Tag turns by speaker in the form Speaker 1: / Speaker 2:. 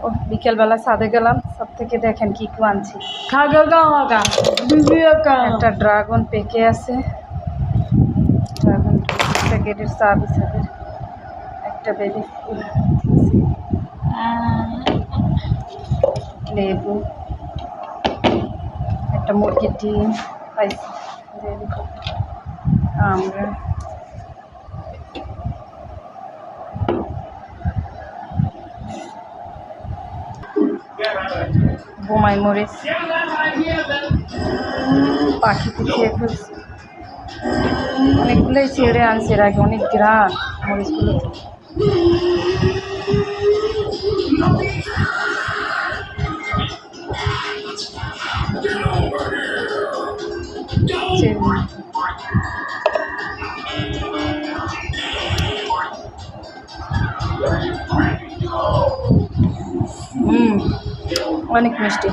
Speaker 1: ও বিকেলবেলা ছাদে গেলাম, ছাদ থেকে দেখেন কি কি আনছি। একটা ড্রাগন পেকে আছে, ড্রাগন প্যাকেটের চাবি ছাদের, একটা বেলি ফুল, লেবু, একটা মুরগির ডিম পাইছি, আমরা বোমাই মরিচ পাখি খেয়ে ফেলছি, অনেকগুলোই ছেড়ে আনছে এর আগে, অনেক গ্রাম মরিচগুলো। অনেক মিষ্টি।